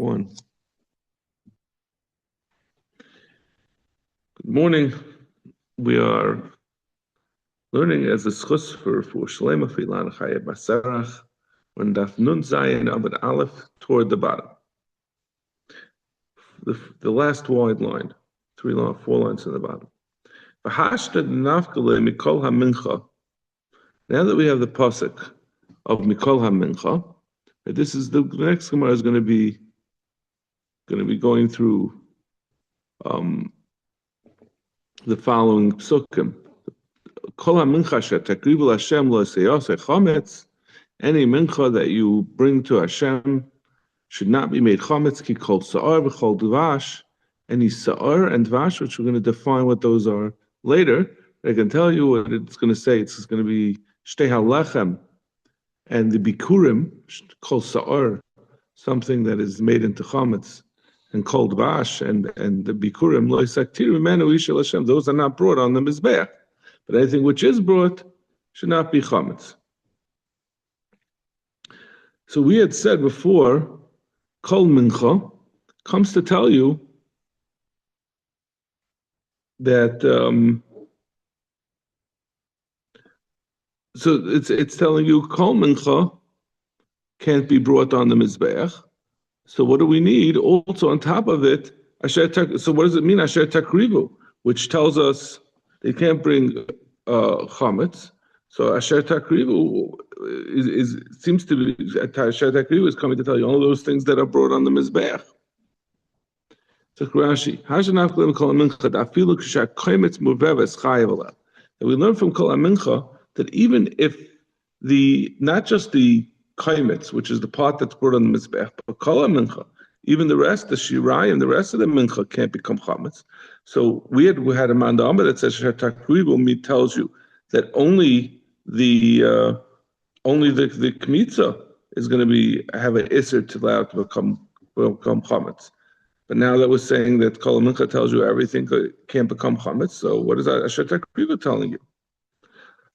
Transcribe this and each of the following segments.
1. Good morning. We are learning as a schus for Shlema Filan Chaya Basarach on Daf Nun Zayin Abad Aleph toward the bottom. The last wide line, 4 lines in the bottom. Now that we have the pasuk of Mikol HaMincha, this is the next Gemara is going to be going through the following psukim. Kol HaMincha shetakrivu Hashem lo seyaseh chametz. Any mincha that you bring to Hashem should not be made chametz ki kol sa'ar v'chol dvash. Any sa'ar and dvash, which we're going to define what those are later. I can tell you what it's going to say. It's going to be shtei halechem and the bikurim kol sa'ar, something that is made into chametz, and kol dvash and the bikurim lo yisaktir mimenu ishel Hashem. Those are not brought on the mizbeach, but anything which is brought should not be chametz. So we had said before, kol mincha comes to tell you that so it's telling you kol mincha can't be brought on the mizbeach. So what do we need? Also on top of it, so what does it mean? Asher takrivu, which tells us they can't bring chametz. So Asher Takrivu seems to be Asher Takrivu is coming to tell you all those things that are brought on the mizbeach. So Rashi, that we learn from Kol HaMincha that even if not just the kaimetz, which is the part that's brought on the mizbeach, but Kol HaMincha, even the rest, the shirayim, the rest of the mincha can't become chametz. So we had a mandama that says Asher Takrivu tells you that only the kmitza is going to have an iser to allow it to become chametz. But now that we're saying that Kol HaMincha tells you everything can't become chametz, so what is that Asher Takrivu telling you?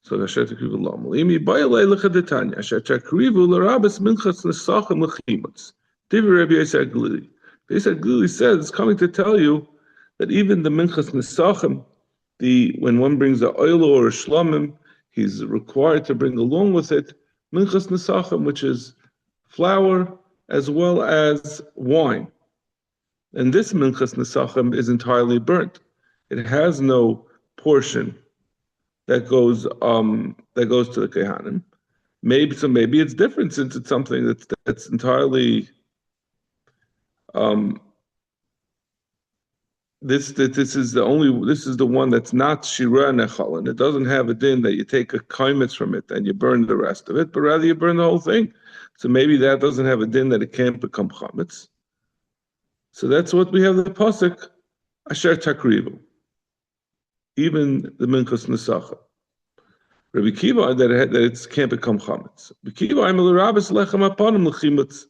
So Asher Takrivu lo malimi ba'alei l'chadetanya Asher Takrivu l'rabes minchas nesachim l'chimutz. Divrei Rabbi Yisrael Glili. Yisrael Glili says it's coming to tell you that even the minchas nesachim, when one brings a oil or a shlamim, he's required to bring along with it minchas nesachim, which is flour as well as wine. And this minchas nesachim is entirely burnt. It has no portion that goes to the kehanim. Maybe it's different since it's something that's entirely This is the one that's not shira nechal, and it doesn't have a din that you take a kaimetz from it and you burn the rest of it, but rather you burn the whole thing. So maybe that doesn't have a din that it can't become chametz. So that's what we have the pasuk Asher Takrivu, even the minchas nesacha. Rabbi Kiva that it can't become chametz. Rabbi Kiva I'm l'rabes lechem apanim l'chimutz.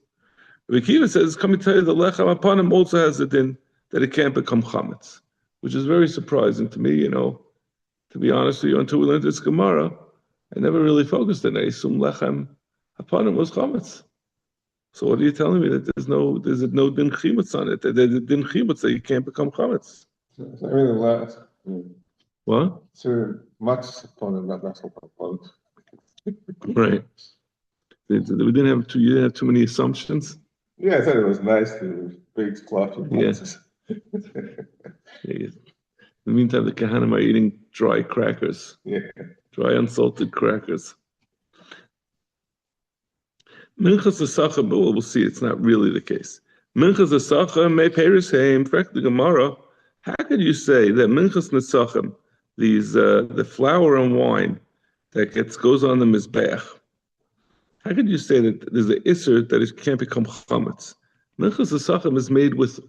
Rabbi Kiva says it's coming to tell you the lechem apanim also has a din that it can't become chametz, which is very surprising to me, to be honest with you, until we learned this Gemara, I never really focused on it. I assumed lechem hapanim was chametz. So what are you telling me that there's no din chimetz on it? There's a din chimetz that you can't become chametz. It's not really last. What? So much hapanim, not less hapanim. Right. You didn't have too many assumptions. Yeah, I thought it was nice. The big fluffy boxes. In the meantime, the Kahanim are eating dry crackers. Yeah. Dry unsalted crackers. Minchas Asachim, but we'll see, it's not really the case. Minchas Asachim, may Paris Haim, Frek the Gemara. How could you say that Minchas Nesachim, the flour and wine that goes on the Mizbeach, how could you say that there's an iser that it can't become chametz? Minchas Asachim is made with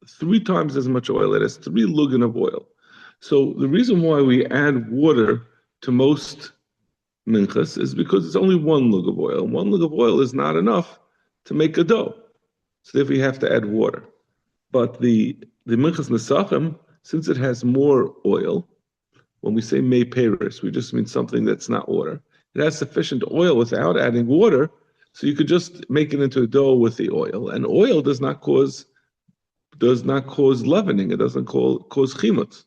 3 times as much oil. It has 3 lugan of oil. So the reason why we add water to most minchas is because it's only 1 lug of oil. 1 lug of oil is not enough to make a dough. So therefore you have to add water. But the minchas nesachim, since it has more oil, when we say mei peris, we just mean something that's not water. It has sufficient oil without adding water So you could just make it into a dough with the oil, and oil does not cause leavening. It doesn't cause chimut.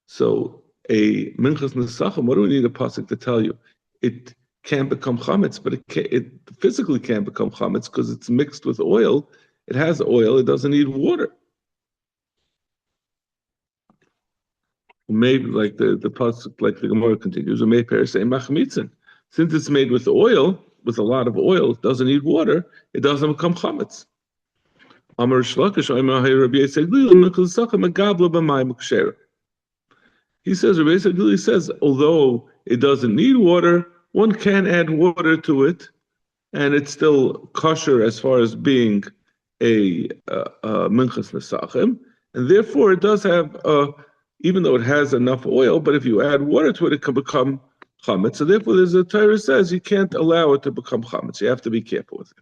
So a minchas nesachim, what do we need a pasuk to tell you? It can become chametz, but it physically can't become chametz because it's mixed with oil. It has oil. It doesn't need water. Maybe like the pasuk, like the Gemara continues, or may say machmitzin. Since it's made with oil, with a lot of oil, it doesn't need water. It doesn't become chametz. Amar Shlakish, Rabbi he says, Rabbi Yisrael says, although it doesn't need water, one can add water to it, and it's still kosher as far as being a minchas nesachim, and therefore it does have, even though it has enough oil, but if you add water to it, it can become chametz. So therefore, there's a Torah says you can't allow it to become chametz. You have to be careful with it.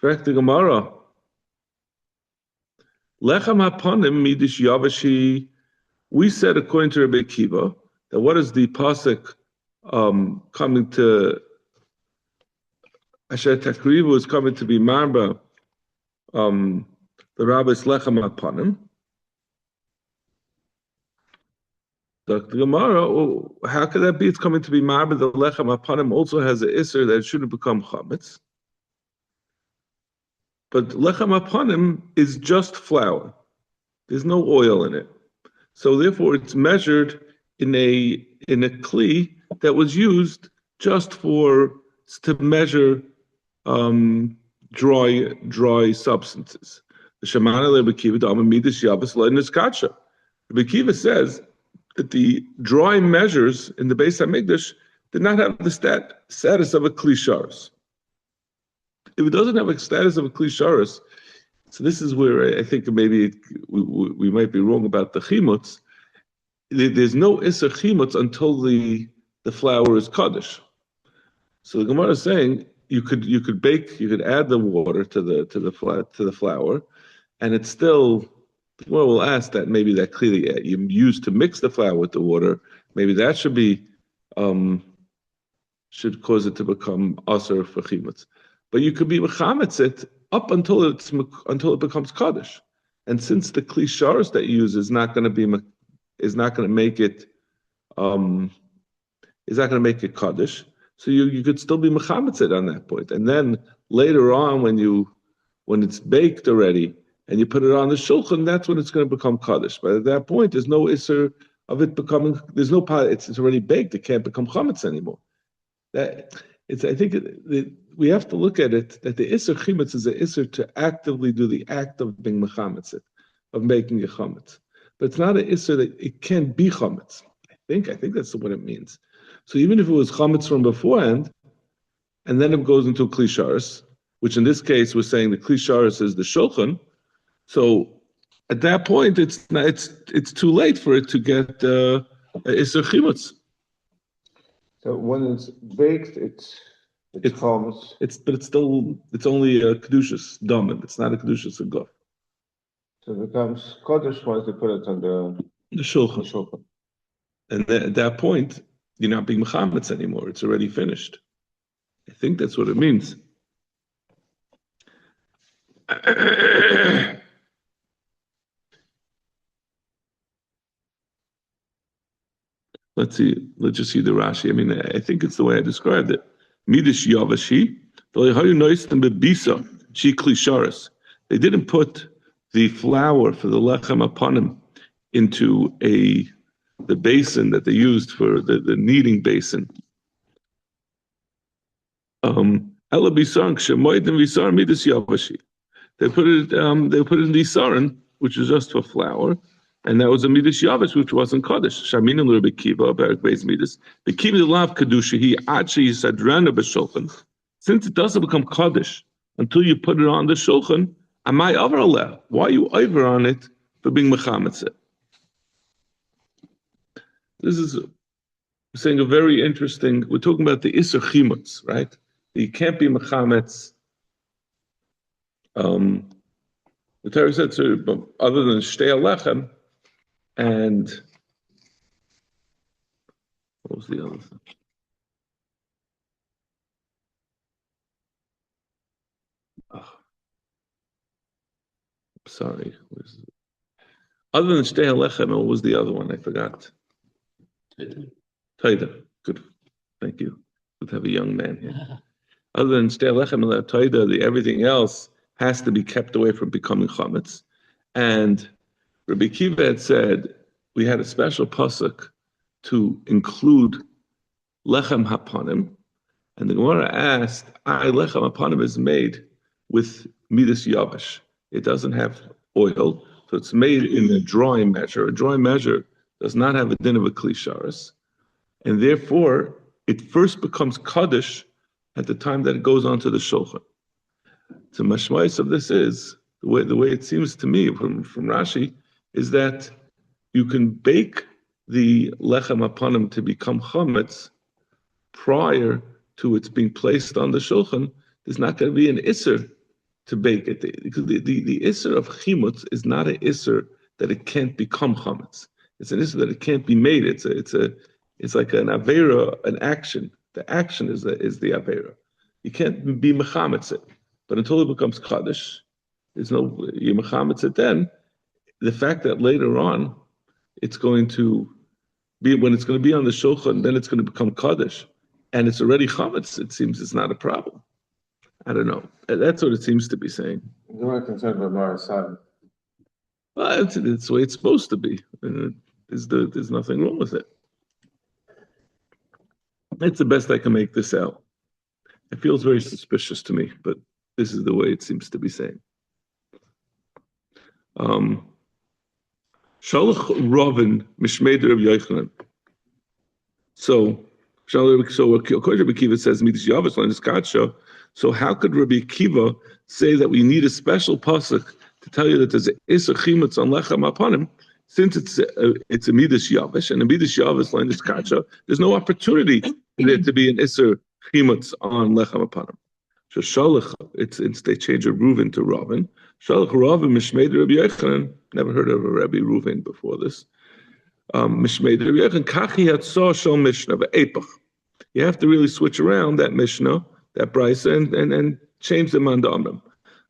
Correct the Gemara. Lechem hapanim midish yavashi. We said, according to Rabbi Akiva, that what is the pasuk coming to Asher Takrivu is coming to be marba the rabbis lechem hapanim. The Gemara, how could that be? It's coming to be marba. The lechem hapanim also has an isser that it shouldn't become chametz. But lechem hapanim is just flour. There's no oil in it. So therefore, it's measured in a kli that was used just to measure dry substances. The Shemana Rebbe Akiva Midas Yabas Le'nis Kacha. Rebbe Akiva says that the dry measures in the Beis Hamikdash did not have the status of a kli sharos. If it doesn't have a status of a kli sharos, so this is where I think maybe we might be wrong about the chimutz. There's no iser chimutz until the flour is kaddish. So the Gemara is saying you could add the water to the flour, and it's still. The Gemara will ask that maybe that clearly you use to mix the flour with the water, maybe that should cause it to become aser for chimutz. But you could be mechametz it up until it becomes kaddish, and since the kli sharos that you use is not going to make it kaddish, so you could still be mechametz it on that point, and then later on when it's baked already and you put it on the shulchan, that's when it's going to become kaddish. But at that point, there's no isser of it becoming. There's no part. It's already baked. It can't become chametz anymore. I think we have to look at it that the Isser Chimetz is an Isser to actively do the act of being Mechametz, of making a Chametz. But it's not an Isser that it can be Chametz. I think that's what it means. So even if it was Chametz from beforehand, and then it goes into Kli Sharos, which in this case we're saying the Kli Sharos is the Shulchan, so at that point it's too late for it to get Isser Chimetz. So when it's baked, it's chametz. It's only a kedushas domin. It's not a kedushas aguf. So it becomes kaddish once they put it on the shulchan. And at that point, you're not being mechametz anymore. It's already finished. I think that's what it means. Let's just see the Rashi. I mean, I think it's the way I described it. Midish Yavashi, she klisharis. They didn't put the flour for the lechem apanim into the basin that they used for the kneading basin. Ela bisarn shemoidim visar midish Yavashi. They put it in the isaron, which is just for flour. And that was a midas yavish, which wasn't kaddish. Shamin and Rabbi Kiva, Barak Beis midas. The kiva lav kedusha he actually sadrana b'shulchan. Since it doesn't become kaddish until you put it on the shulchan, am I over aleh? Why are you over on it for being mechametz? This is saying a very interesting. We're talking about the iser chimutz, right? You can't be mechametz. The Torah said, so, other than shtei alechem. And what was the other thing? Sorry. Other than Shtei HaLechem, what was the other one? I forgot. Taida. Good. Thank you. Good to have a young man here. Other than Shtei HaLechem and Taida, everything else has to be kept away from becoming chametz. And Rabbi Kiva had said we had a special pasuk to include lechem hapanim, and the Gemara asked, lechem hapanim is made with midas yavish. It doesn't have oil, so it's made in a dry measure. A dry measure does not have a din of a klisharis, and therefore it first becomes kaddish at the time that it goes onto the shulchan. So mashmais of this is the way it seems to me from Rashi is that you can bake the lechem hapanim to become chametz prior to its being placed on the shulchan. There's not going to be an isser to bake it, because the isser of chimutz is not an isser that it can't become chametz. It's an isser that it can't be made. It's like an avera, an action. The action is the avera. You can't be mechametz it, but until it becomes kaddish, there's no you mechametz it. Then the fact that later on it's going to be, when it's going to be on the shulchan, then it's going to become kaddish, and it's already chametz. It seems it's not a problem. I don't know. That's what it seems to be saying. You weren't concerned about Marasad. Well, it's the way it's supposed to be. There's nothing wrong with it. That's the best I can make this out. It feels very suspicious to me, but this is the way it seems to be saying. Shalach Ravin Mishmeder of Yochanan. So according to Rabbi Kiva says Midas Yavis line is Kadsha. So how could Rabbi Kiva say that we need a special pasuk to tell you that there's an Isser Chimutz on Lechem Hapanim, since it's a Midas Yavish, and a Midas Yavish line is Kadsha, there's no opportunity for there to be an Isser Chimutz on Lechem Hapanim. So Shalach, it's they change a Reuven to Ravin. Shalach Ravin Mishmeder Rabbi Yochanan. Never heard of a Rabbi Reuven before this. Mishmeder Rabbi Yochanan Kachi Hatzah Shal Mishnah Ve'epach. You have to really switch around that Mishnah, that brisa, and change them on the Amram.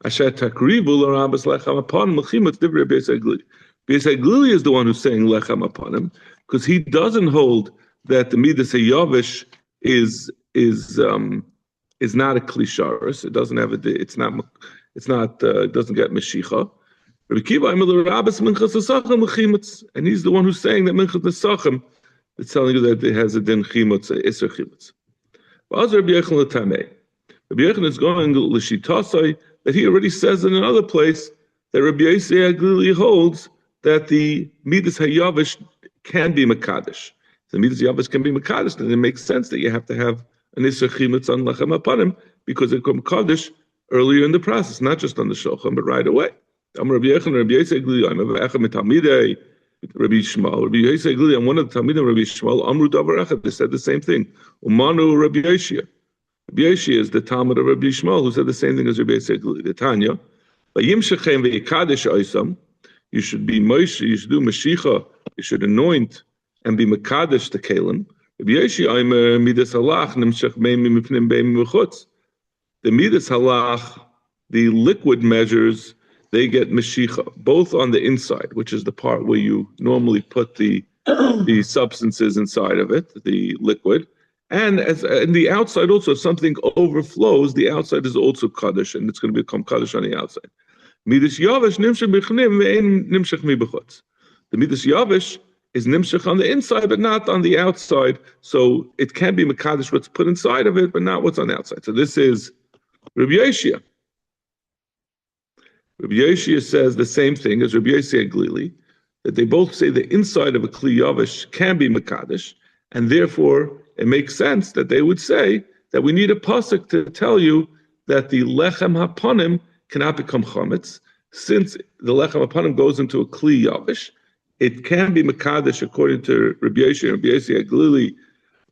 Asher Takrivu L'Rabbas Lechem Hapanim L'Chimutz Divrei Beis Haglili. Beis Haglili is the one who's saying Lechem Hapanim, because he doesn't hold that the Midas Hayavish is not a klisharis. It doesn't have it doesn't get meshicha. Rabbi Kiva Rabbas Minchas Nesachim L'Chimutz, and he's the one who's saying that Minchas Nesachim is telling you that it has a din chimutz, a iser chimutz. But Rabbi Yochanan L'Tamei, Rabbi Yochanan is going l'shitasai that he already says in another place that Rabbi Yosei Haglili holds that the midas hayavish can be mekadosh. The midas hayavish can be mekadosh, then it makes sense that you have to have an iser chimutz on lechem hapanim because it comes kaddish earlier in the process, not just on the shulchan, but right away. I'm Rabbi Yochanan, Rabbi Yosei Haglili, I'm Rabbi Echad Mitalmidei, Rabbi Yishmael, Rabbi Yosei Haglili, I'm one of the Talmidim, Rabbi Yishmael, Amru Davar Echad, they said the same thing. Umanu Rabbi Yoshia. Rabbi Yoshia is the Talmud of Rabbi Yishmael, who said the same thing as Rabbi Yosei Haglili. The Tanya, Vayimshechem ve'yikadesh oisam, you should be Moshe, you should do Mashiach, you should anoint and be Mekadesh the Kalim. Rabbi Yoshia, Aimer Midas Halach, Nimshech Meimim Mipnim Beimim V'chutz. The Midas Halach, the liquid measures, they get Mashiach, both on the inside, which is the part where you normally put the substances inside of it, the liquid, and the outside also, if something overflows, the outside is also Kaddish, and it's going to become Kaddish on the outside. Midas Yavish Nimshech B'chnim Ve'ein Nimshech Mi B'chutz. The Midas Yavish is Nimshech on the inside, but not on the outside, so it can be Mekadosh what's put inside of it, but not what's on the outside. So this is Rabbi Yoshia. Rabbi Yoshia says the same thing as Rabbi Yosei Haglili, that they both say the inside of a Kli Yavish can be Mekadosh, and therefore it makes sense that they would say that we need a pasuk to tell you that the Lechem Hapanim cannot become Chametz. Since the Lechem Hapanim goes into a Kli Yavish, it can be Mekadosh according to Rabbi Yoshia and Rabbi Yosei Haglili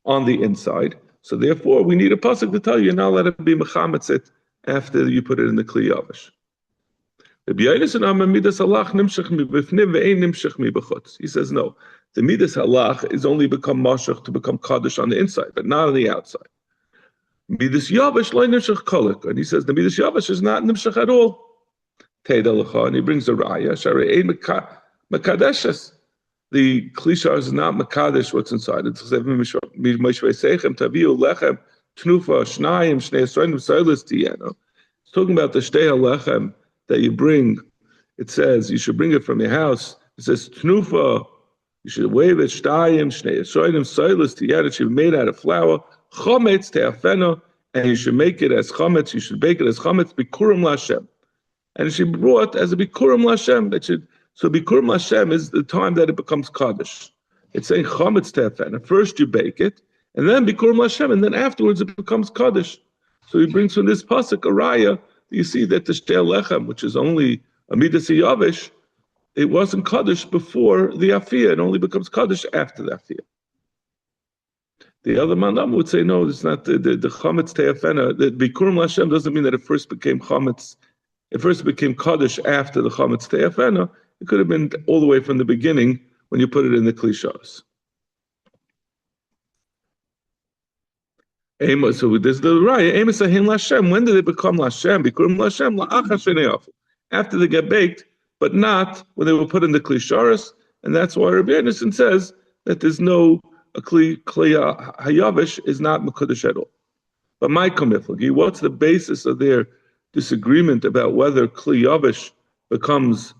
on the inside. So therefore we need a pasuk to tell you, now let it be Mechametz it after you put it in the Kli Yavish. He says no. The midas halach is only become mashach to become kaddish on the inside, but not on the outside. Midas yavish lo nimshach kolik, and he says the midas yavish is not nimshach at all. Teidalacha, and he brings a raya. Sharei Makadeshes. The klishar is not makadesh what's inside. It's talking about the shtei halechem that you bring. It says you should bring it from your house. It says tnufa. You should wave it shtayim shnei yisronim soilus tiyad. It should be made out of flour. Chometz te'afena, and you should make it as chometz. You should bake it as chometz bikurim lashem, and it should be brought as a bikurim lashem. That should. So Bikurim Hashem is the time that it becomes Kaddish. It's saying Chametz Te'afena. First you bake it, and then Bikurim Hashem, and then afterwards it becomes Kaddish. So he brings from this pasuk a raya. You see that the Shtei Lechem, which is only a Midas Yavish, it wasn't Kaddish before the Afiyah. It only becomes Kaddish after the Afiyah. The other Manam would say, no, it's not the Chametz Te'afena. The Bikurim Hashem doesn't mean that it first became Chametz. It first became Kaddish after the Chametz Te'afena. It could have been all the way from the beginning when you put it in the klishas. So there's the raya. When did it become Lashem? Bikurim Lashem after they get baked, but not when they were put in the klisharis. And that's why Rabbi Yonason says that there's no a kli hayavish is not mekudesh at all. But my komiflagi, what's the basis of their disagreement about whether kli yavish becomes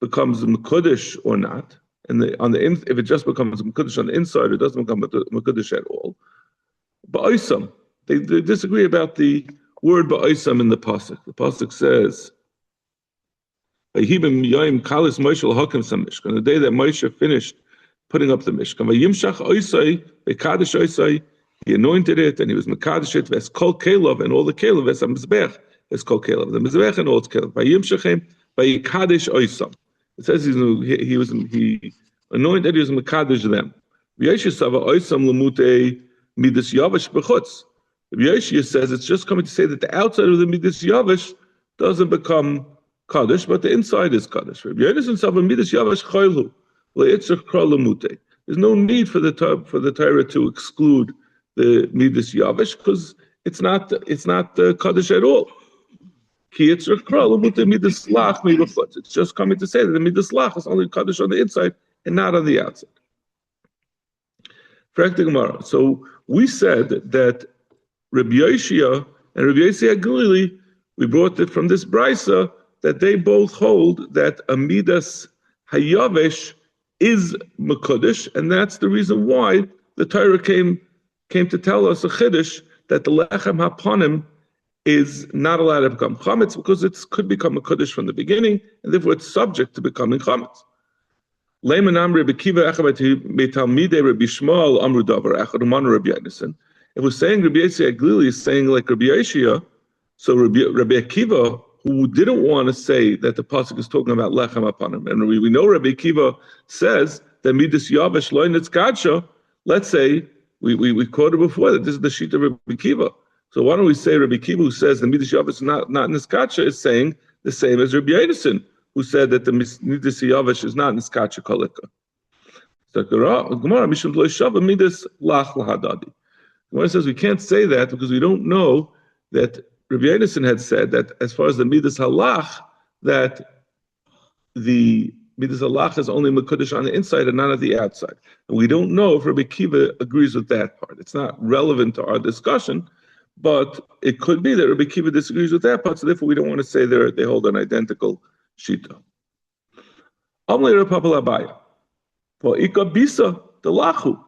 mekudesh or not? And if it just becomes mekudesh on the inside, it doesn't become mekudesh at all. Ba'isam, they disagree about the word ba'isam in the pasuk. The pasuk says, on the day that Moshe finished putting up the Mishkan, he anointed it and he was mekadesh it, ves kol kelav, and all the kelav, ves hamizbech, ves kol kelav, the mizbech and all its kelav. It says he anointed, he was mekadesh them. Midas Yavish b'chutz. Yeshua says it's just coming to say that the outside of the Midas Yavish doesn't become Kaddish, but the inside is Kaddish. There's no need for the Torah to exclude the Midas Yavish because it's not Kaddish at all. It's just coming to say that the Midas Lach is only Kaddish on the inside and not on the outside. So we said that Rabbi Yoshia and Rabbi Yossi Galili, we brought it from this brisa that they both hold that a midas hayavish is mekudesh, and that's the reason why the Torah came to tell us a chiddush that the lechem hapanim is not allowed to become chametz because it could become a mekudesh from the beginning, and therefore it's subject to becoming chametz. It was saying Rabbi Yossi Aglili is saying like Rabbi Yeshua, so Rabbi Akiva, who didn't want to say that the pasuk is talking about lechem upon him, and we know Rabbi Akiva says that midas yavish lo nitzkadsha. Let's say we quoted before that this is the sheet of Rabbi Akiva. So why don't we say Rabbi Akiva, who says the midas yavish is not nitzkadsha, is saying the same as Rabbi Yonason, who said that the midas yavish is not nitzkadsha kolika. So Gemara mishum lo shava midas lach lahadadi. Gemara says we can't say that because we don't know that Rabbi Yonason had said that as far as the midas halach, that the midas halach is only mekudesh on the inside and not on the outside. And we don't know if Rabbi Akiva agrees with that part. It's not relevant to our discussion, but it could be that Rabbi Akiva disagrees with that part, so therefore we don't want to say they hold an identical shita. Amle Rav Papa Labaya. For ikabisa the lachu.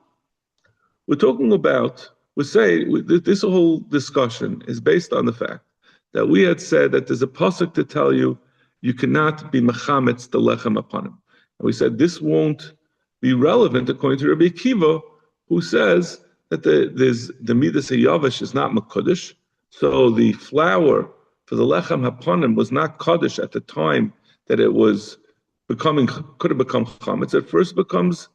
We're talking about. We say this whole discussion is based on the fact that we had said that there's a pasuk to tell you cannot be mechametz the lechem upon him. And we said this won't be relevant according to Rabbi Akiva, who says that the midas hayavish is not mekudesh. So the flour for the lechem upon him was not kaddish at the time that it was could have become chametz. It first becomes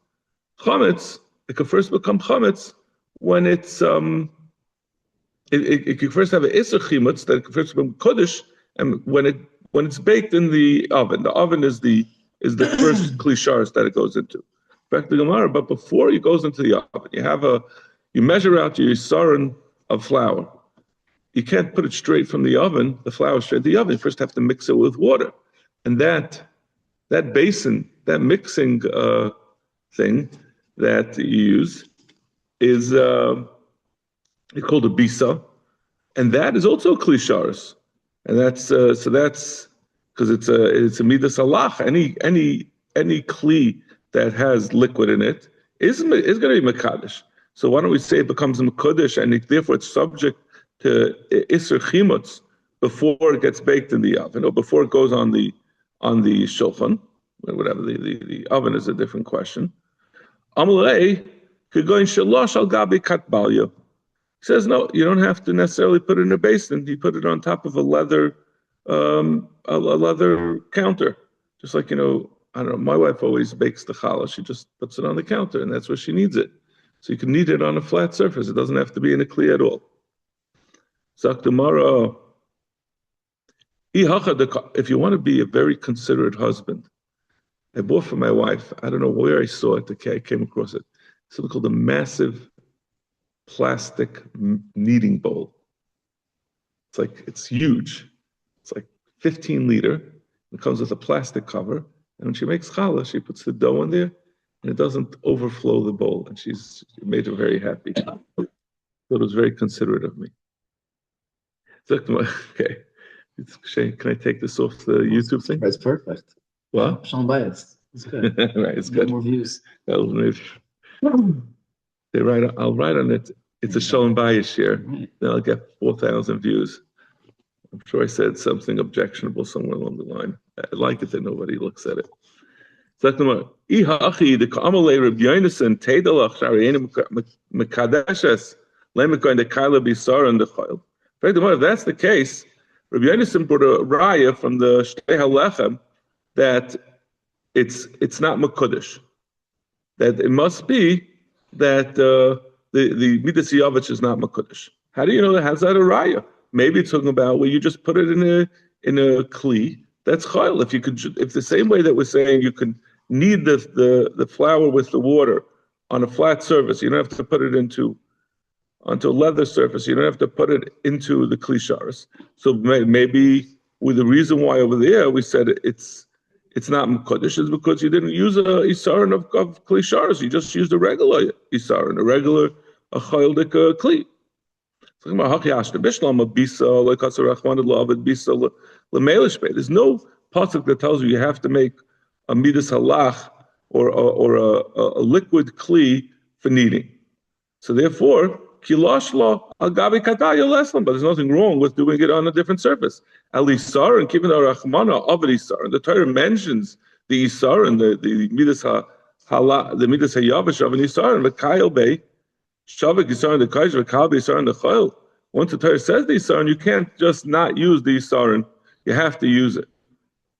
chametz. It could first become chametz when it's it could first have an iser chimutz that it could first become kodesh, and when it's baked in the oven is the first klisharis that it goes into. Back to Gemara, but before it goes into the oven, you measure out your saran of flour. You can't put it straight from the oven, the flour straight to the oven. You first have to mix it with water. And that basin, that mixing thing that you use is it's called a bisa, and that is also klisharis, and that's because it's a midas halach. Any kli that has liquid in it is going to be mekadosh. So why don't we say it becomes mekadosh, and therefore it's subject to iser chimutz before it gets baked in the oven or before it goes on the shulchan, whatever the oven is a different question. Amalei could go in shalosh al gabi katbalya. He says no, you don't have to necessarily put it in a basin. You put it on top of a leather counter, just like I don't know. My wife always bakes the challah. She just puts it on the counter, and that's where she needs it. So you can knead it on a flat surface. It doesn't have to be in a kli at all. Zaktumara. If you want to be a very considerate husband, I bought for my wife, I don't know where I saw it, I came across it, something called a massive plastic kneading bowl. It's huge. It's like 15 liter. It comes with a plastic cover. And when she makes challah, she puts the dough in there and it doesn't overflow the bowl. And she's made her very happy. So it was very considerate of me. Okay. Can I take this off the YouTube thing? That's perfect. What? Shalom Bayitz. It's good. Right, it's good. More views. I'll write on it. It's a Shalom Bayis here. Right. Then I'll get 4,000 views. I'm sure I said something objectionable somewhere along the line. I like it that nobody looks at it. If that's the case, Rabbi Yonason brought a raya from the Shtei HaLechem that it's not Mekudesh. That it must be that the Midas Yavich is not Mekudesh. How do you know that? How's that a raya? Maybe it's talking about where you just put it in a kli. That's chayil. If the same way that we're saying you can knead the flour with the water on a flat surface, you don't have to put it onto a leather surface. You don't have to put it into the klisharis. So maybe with the reason why over there we said it's not mekadosh is because you didn't use a isaron of klisharis. You just used a regular isaron, a regular chayildik kli. There's no pasuk that tells you have to make a midas halach or a liquid kli for kneading. So therefore, kilashla agabi kataya leslam, but there's nothing wrong with doing it on a different surface. Al isar and keeping the rachmana of isar. The Torah mentions the isar and the midas hala, the midas hayavish of an isar and the kayel bay. Shavik Yisar and the Kaiser, Kalbi Yisar and the Chayil. Once the Torah says the Yisar, you can't just not use the Yisar, you have to use it.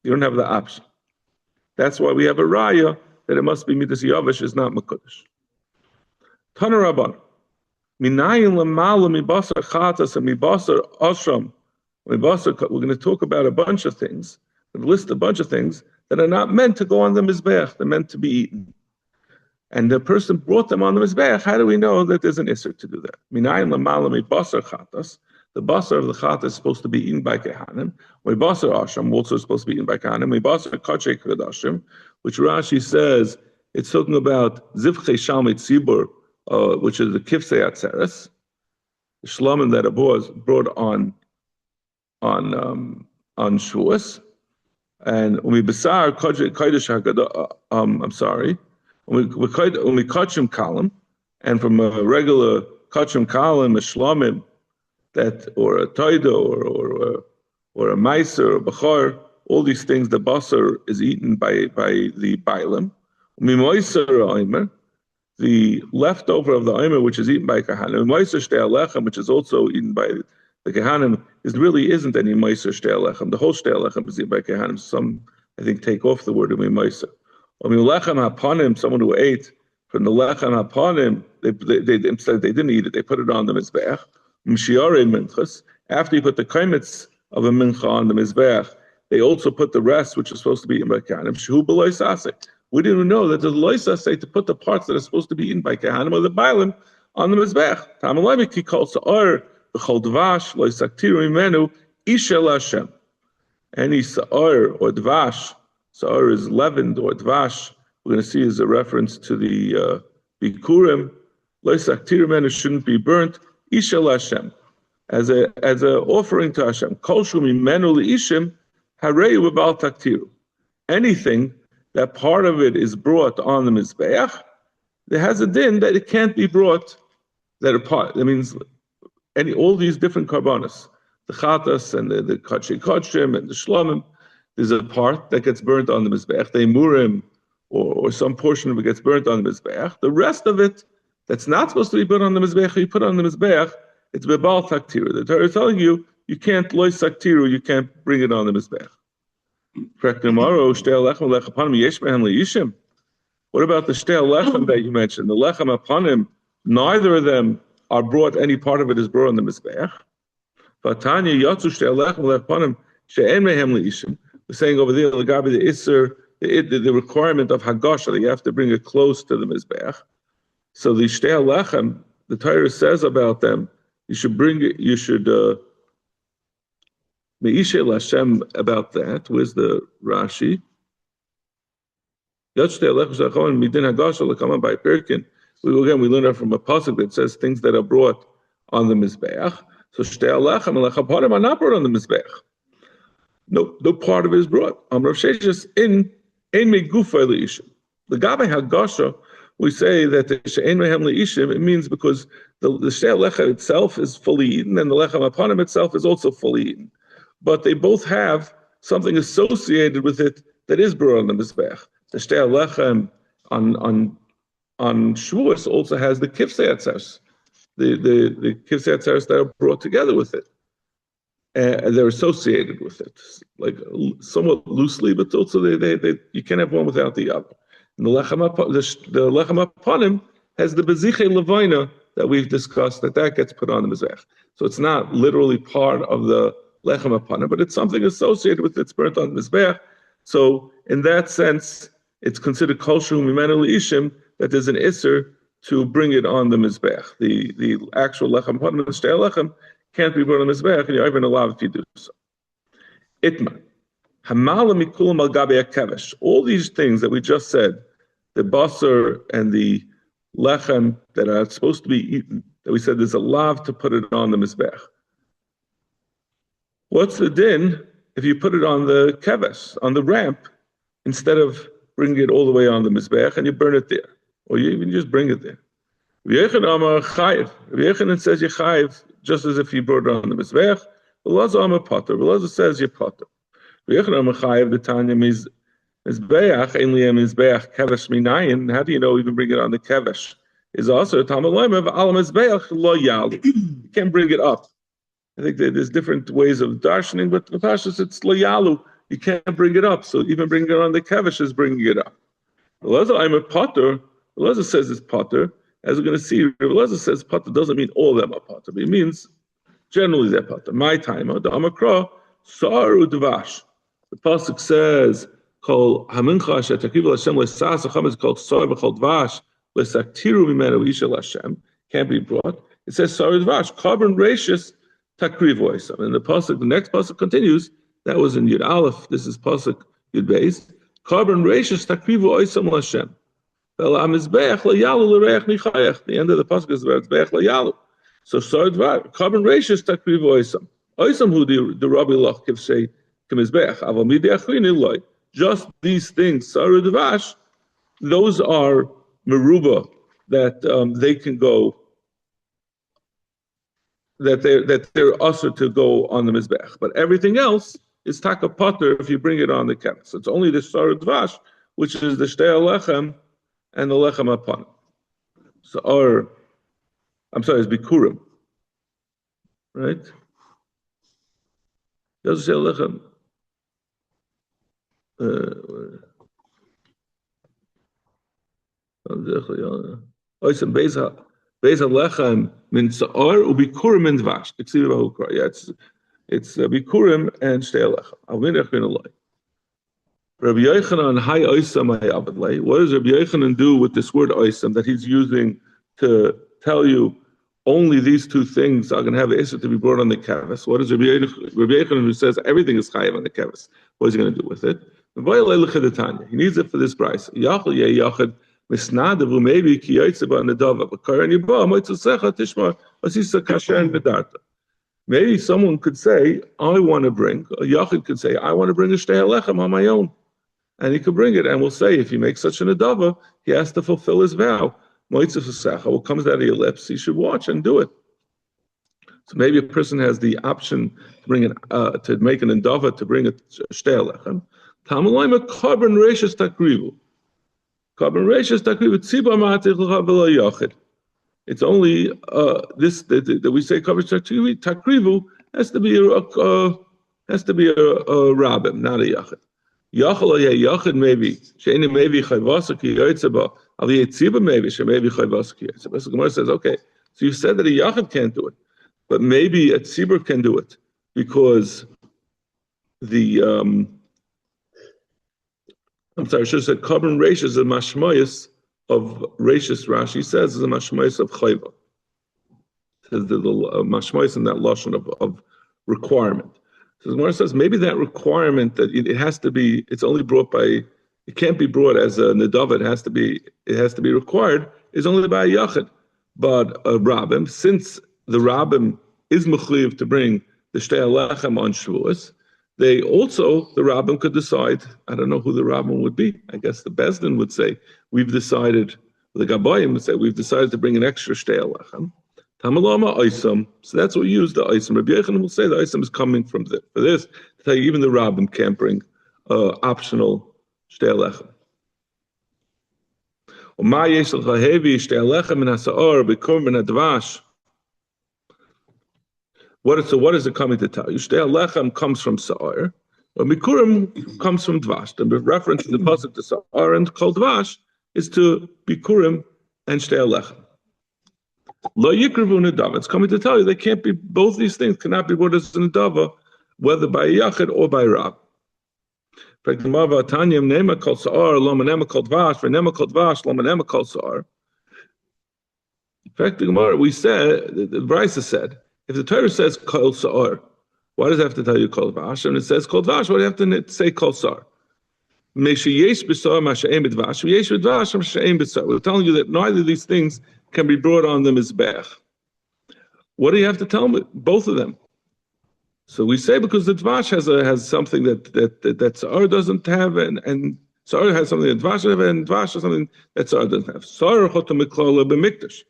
You don't have the option. That's why we have a raya that it must be Midas Yavish is not Mekudesh. Tana Rabban. Minayin Lamala Mibasar Chatas and Mibasar Ashram. We're going to talk about a bunch of things, list a bunch of things that are not meant to go on the Mizbeach, they're meant to be eaten. And the person brought them on the Mizbeach. How do we know that there's an Isser to do that? Minayin Lamala Mibasar Chatas. The basar of the chat is supposed to be eaten by Kehanim. Basar Asham also is supposed to be eaten by Kehanim. Basar Kachei Kedashim, which Rashi says it's talking about Zivchei Shalmei Tzibur, which is the Kifsei Atzeres, the Shlomim that was brought on Shavuos, and Basar Kodesh I'm sorry, Kachim Kalim, and from a regular Kachim Kalim, a Shlomim, that or a taida or a meiser or bachar, all these things, the basar is eaten by the bailim. The leftover of the omer, which is eaten by kahanim, meiser shtei alechem, which is also eaten by the kahanim, really isn't any meiser shtei alechem. The whole shtei alechem is eaten by kahanim. Some, I think, take off the word meiser. Lechem hapanim, someone who ate from the lechem hapanim, they didn't eat it. They put it on the mizbeach. After you put the kaimitz of a mincha on the mizbeach, they also put the rest, which is supposed to be eaten by kahanim. Shehu b'loy saseh. We didn't know that there's loy saseh to put the parts that are supposed to be eaten by kahanim or the bailim on the mizbeach. Tamalami ki kol sa'or b'chol dvash loy saktiru imenu ishel Hashem. any sa'ar or dvash, sa'ar is leavened or dvash, we're going to see is a reference to the bikurim. Loisaktirim, it shouldn't be burnt. Isha Hashem, as a offering to Hashem. Kol shumi menu leishim harei ubal taktiru. Anything that part of it is brought on the mizbeach, there has a din that it can't be brought. That means all these different karbanos, the chatas and the kachei kachim and the shlomim. There's a part that gets burnt on the mizbeach. The murim or some portion of it gets burnt on the mizbeach. The rest of it that's not supposed to be put on the mizbeach, you put on the mizbeach. It's bebal taktiru. The Torah is telling you can't loy saktiru. You can't bring it on the mizbeach. What about the shtei lechem that you mentioned? The lechem apanim, neither of them are brought. Any part of it is brought on the mizbeach. Vatanya yatzu shtei lechem lechapanim she'en mehem leishim. We're saying over there, Lagabi the Isser, the requirement of Hagasha, that you have to bring it close to the Mizbeach. So the Shtei Lechem, the Torah says about them, you should bring it, you should, Me'ishel Hashem about that. Where's the Rashi? Yot Shtei Lechem Shachon, Midin Hagasha, Lekaman by Perkin. We learn that from a pasuk that says things that are brought on the Mizbeach. So Shtei Lechem and Lechaparim are not brought on the Mizbeach. No part of it is brought. Rav Sheshes in megufa leishim. The gabe hagasha, we say that the she'en mehem leishim. It means because the shtei lechem itself is fully eaten, and the lechem apanim itself is also fully eaten. But they both have something associated with it that is brought on the mizbech. The shtei lechem on Shavuos also has the kifsei atzeres, the kifsei atzeres that are brought together with it. And they're associated with it, like somewhat loosely, but also they you can't have one without the other. And the lechem apanim has the beziche levina that we've discussed, that gets put on the mizbech. So it's not literally part of the lechem apanim, but it's something associated with it. It's burnt on the mizbech. So in that sense, it's considered kol shu mimenu leishim, that there's an isser to bring it on the mizbech. The actual lechem apanim, the shtei lechem, can't be brought on the mizbech, and you're even allowed if you do so. Itma. Hamala mikulam al gabe kevesh. All these things that we just said, the basar and the lechem that are supposed to be eaten, that we said there's a lav to put it on the mizbech. What's the din if you put it on the kevesh, on the ramp, instead of bringing it all the way on the mizbech and you burn it there, or you even just bring it there? Rabbi Yochanan says you chayiv, just as if you brought it on the mizbech. Elazar Amar Potter. Elazar says you're Potter. Rabbi Yochanan Amar chayiv the Tanya mizbeach ein liyam mizbeach kevesh minayin. How do you know even bring it on the kevesh? Is also Talmud Loimer al mizbeach lo yalu. You can't bring it up. I think that there's different ways of darshaning, but the Pashas it's lo yalu. You can't bring it up. So even bringing it on the kevesh is bringing it up. Elazar Amar Potter. Elazar says it's Potter. As we're going to see, Elazar says Potter doesn't mean all of them are Potter, but it means generally they're Potter. My time, the Amakra, Saru Dvash. The Pasuk says, Kol Hamincha Shetakiv Hashem Lesas Acham is called Sar B'Chol Dvash, Lesaktiru Mimenu Ishel Hashem, can't be brought. It says Saru Dvash, Carbon Rashis Takriv Oisam. And the next Pasuk continues, that was in Yud Aleph, this is Pasuk Yud Beis, Carbon Rashis Takriv Oisam Hashem. The end of the pasuk is about Mizbeach layalu. So carbon ratios takriv oisam. Oisam who the Rabbi Loch can say to Mizbeach. Aval midiachrin loy. Just these things, saru devash, those are meruba that they can go. That they're usher to go on the Mizbeach. But everything else is taka potter if you bring it on the keves. So it's only the saru devash, which is the shtei lechem and the lechem apanim. So, it's bikurim, right? Doesn't say lechem. Oisem beisa lechem min sa'or ubikurim min dvash. Yeah, it's bikurim and shtei lechem. Alvinech bin alay. Rabbi Yochanan, hi oisam, hi abadlei. What does Rabbi Yochanan do with this word oisam that he's using to tell you only these two things are going to have an issue to be brought on the keves. What is Rabbi Yochanan who says everything is chayiv on the keves? What is he going to do with it? He needs it for this price. Maybe maybe someone could say, I want to bring, a yachid could say, I want to bring a shtei halechem on my own. And he could bring it, and we'll say, if he makes such an adava, he has to fulfill his vow. What comes out of your lips, he should watch and do it. So maybe a person has the option to bring to make an adava, to bring a shtei halechem. Tamalayma carbon rachis takrivu. Carbon rachis takrivu tziba ma'atich l'chavela yachid. It's only this that we say carbon takrivu has to be a rabbim, not a yachid. Yachid maybe she'eni maybe chayvasa ki yotzeba ali yitziba maybe she'maybe chayvasa ki yotzeba. So Gemara says, okay, so you said that a yachid can't do it, but maybe a tzibur can do it because the I'm sorry, I should have said carbon rachis is a mashmayis of rachis. Rashi says is a mashmayis of chayva. Says the mashmayis in that lashon of requirement. So the Gemara says maybe that requirement that it has to be, it's only brought by, it can't be brought as a nedava. It has to be required. Is only by a yachid. But a rabbim, since the rabbim is mechuyev to bring the shtei halechem on Shavuos, the rabbim could decide. I don't know who the rabbim would be. I guess the Bezdin would say we've decided. The Gabayim would say we've decided to bring an extra shtei halechem. Tamalama Isam. So that's what we use the Isam. Rabbi Yochanan will say the Isam is coming from for this to tell you even the rabbim can't bring optional shtei halechem. What is it coming to tell you? Shtei halechem comes from sa'ar, but bikurim comes from dvash. The reference in the pasuk to sa'ar and called dvash is to bikurim and shtei halechem. Lo yikrevu nedava. It's coming to tell you they can't be. Both these things cannot be brought as a nedava, whether by a yachid or by a rab. In fact, the Mava Tanyam Nema called Sa'ar, Loma Nema called Vash, Nema called Vash, Loma Nema called Sa'ar. In fact, the Gemara, we said, the Brisa said, if the Torah says Kol Sa'ar, why does it have to tell you Kol Vash? And it says Kol Vash, why do you have to say Kol Sa'ar? We're telling you that neither of these things can be brought on the Mizbech. What do you have to tell me? Both of them. So we say because the Dvash has something that Sa'ar doesn't have, and Sa'ar has something that Dvash has, and Dvash has something that Sa'ar doesn't have. Sa'ar chotam b'klala b'mikdash.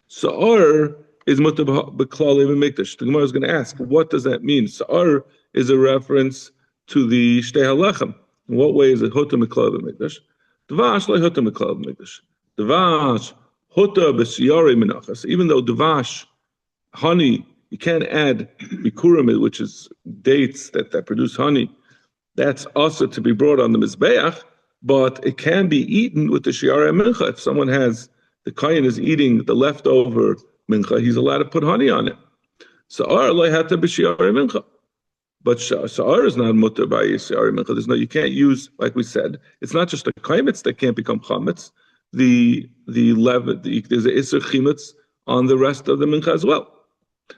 Sa'ar is mutar b'klala b'mikdash. The Gemara is going to ask, what does that mean? Sa'ar is a reference to the shtei halechem. In what way is it chotam b'klala b'mikdash? Dvash like chotam b'klala b'mikdash. Dvash chotam b'siyari menachos. Even though Dvash, honey, you can't add bikurim, which is dates that produce honey. That's also to be brought on the mizbeach, but it can be eaten with the shiarei mincha. If someone has, the kohen is eating the leftover mincha, he's allowed to put honey on it. Sa'ar lehata b'shiarei mincha. But sa'ar is not mutter by shiarei mincha. You can't use, like we said, it's not just the chametz that can't become chametz. There's an iser chimetz on the rest of the mincha as well.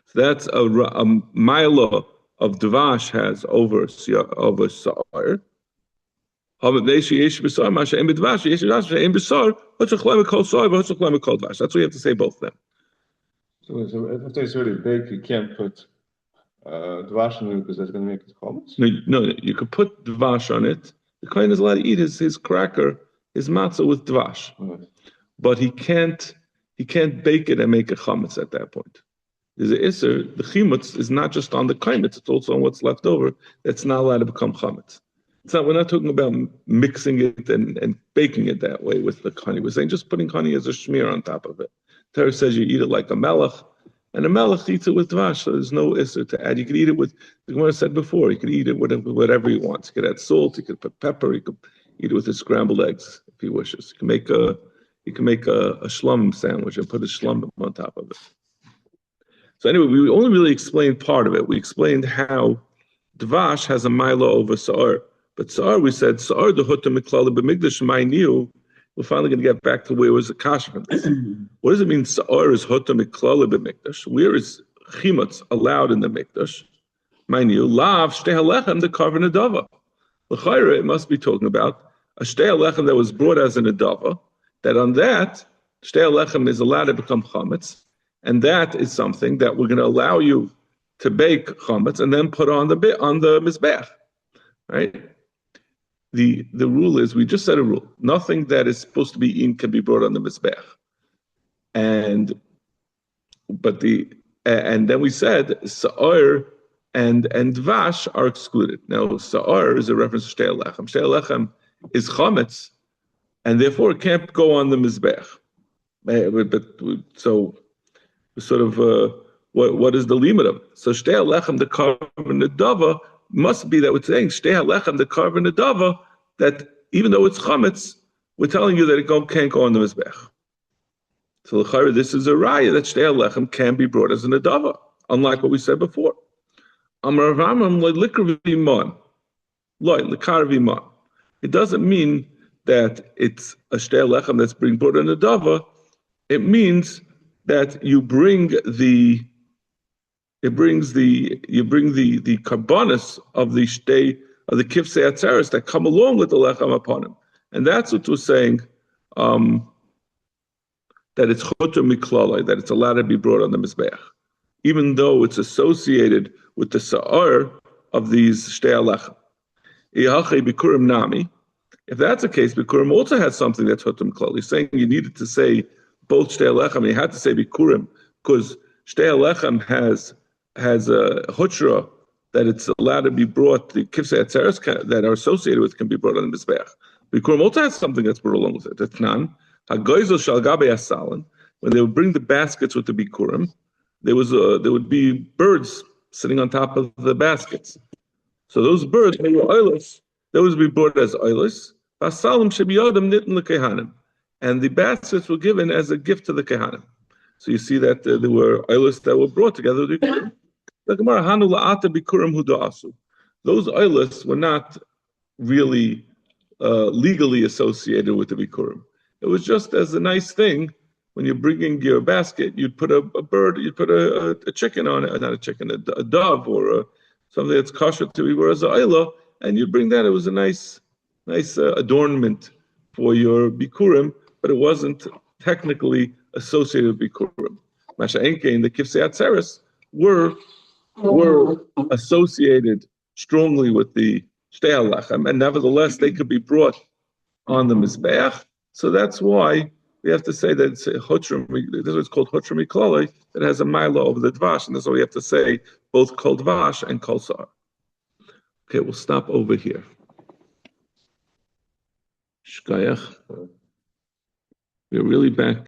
So that's a mila of Dvash has over Sa'ar. That's what you have to say both of them. So if it's already baked, you can't put Dvash on it because that's going to make it chametz? No, you could put Dvash on it. The kohen is allowed to eat his cracker, his matzah with Dvash. Right. But he can't bake it and make a chametz at that point. There's an iser. The chimutz is not just on the kaimitz; it's also on what's left over. That's not allowed to become chametz. We're not talking about mixing it and baking it that way with the honey. We're saying just putting honey as a shmear on top of it. Torah says you eat it like a melech, and a melech eats it with dvash. So there's no iser to add. You could eat it with. The Gemara said before. You could eat it with whatever you want. You could add salt. You could put pepper. You could eat it with his scrambled eggs if he wishes. You can make a shlum sandwich and put a shlum on top of it. So anyway, we only really explained part of it. We explained how Dvash has a mila over Sa'ar. But Sa'ar, we said, Sa'ar the Hutta Miklala B'migdash Ma'iniu we're finally going to get back to where was the kasha from this. What does it mean? Sa'or is hotam miklala b'mikdash. Where is chimutz allowed in the mikdash? Mind you, lav shtei halechem the karvan adava. L'chayra, it must be talking about a shtei halechem that was brought as an adava. That on that shtei halechem is allowed to become chametz, and that is something that we're going to allow you to bake chametz and then put on the mizbeach, right? The rule is, we just said a rule: nothing that is supposed to be eaten can be brought on the mizbeach, and then we said sa'or and dvash are excluded. Now sa'or is a reference to shtei halechem. Shtei halechem is chametz, and therefore it can't go on the mizbeach. So sort of what is the limit of it? So shtei halechem the karban nedava must be that we're saying shtei halechem the karban nedava, that even though it's chametz, we're telling you that it can't go on the mizbech. So l'chayra, this is a raya that shtei halechem can be brought as an nedava, unlike what we said before. Amar Avram likar v'man, loy likar v'man. It doesn't mean that it's a shtei halechem that's being brought as a nedava. It means that you bring the karbanis of the shtei of the kifsei atzeres that come along with the lechem upon him, and that's what we're saying. That it's choter miklalai, that it's allowed to be brought on the mizbeach, even though it's associated with the sa'ar of these shtei halechem. Ihache bikurim nami. If that's the case, bikurim also has something that's choter miklalai. He's saying you needed to say both shtei halechem, and you had to say bikurim because shtei halechem has a hutra that it's allowed to be brought. The kifsei atzeres that are associated with can be brought on the mizbeach. Bikurim also has something that's brought along with it. That's nan. When they would bring the baskets with the bikurim, there would be birds sitting on top of the baskets. So those birds, they were oilus. Those would be brought as oilus. And the baskets were given as a gift to the kehanim. So you see that there were oilus that were brought together with the bikurim. Those oilus were not really legally associated with the bikurim. It was just as a nice thing. When you're bringing your basket, you'd put a bird, you'd put a chicken on it, not a chicken, a dove, or something that's kosher to be whereas a oila, and you'd bring that. It was a nice adornment for your bikurim, but it wasn't technically associated with bikurim. Masha Enke and the kifsei atzeres were associated strongly with the shtei halechem, and nevertheless they could be brought on the mizbeach. So that's why we have to say that it's hotrim. This is what's called hotrim miklale, that has a mila over the dvash, and that's why we have to say both kol dvash and kol sar. Okay, we'll stop over here. Shkayach. We're really back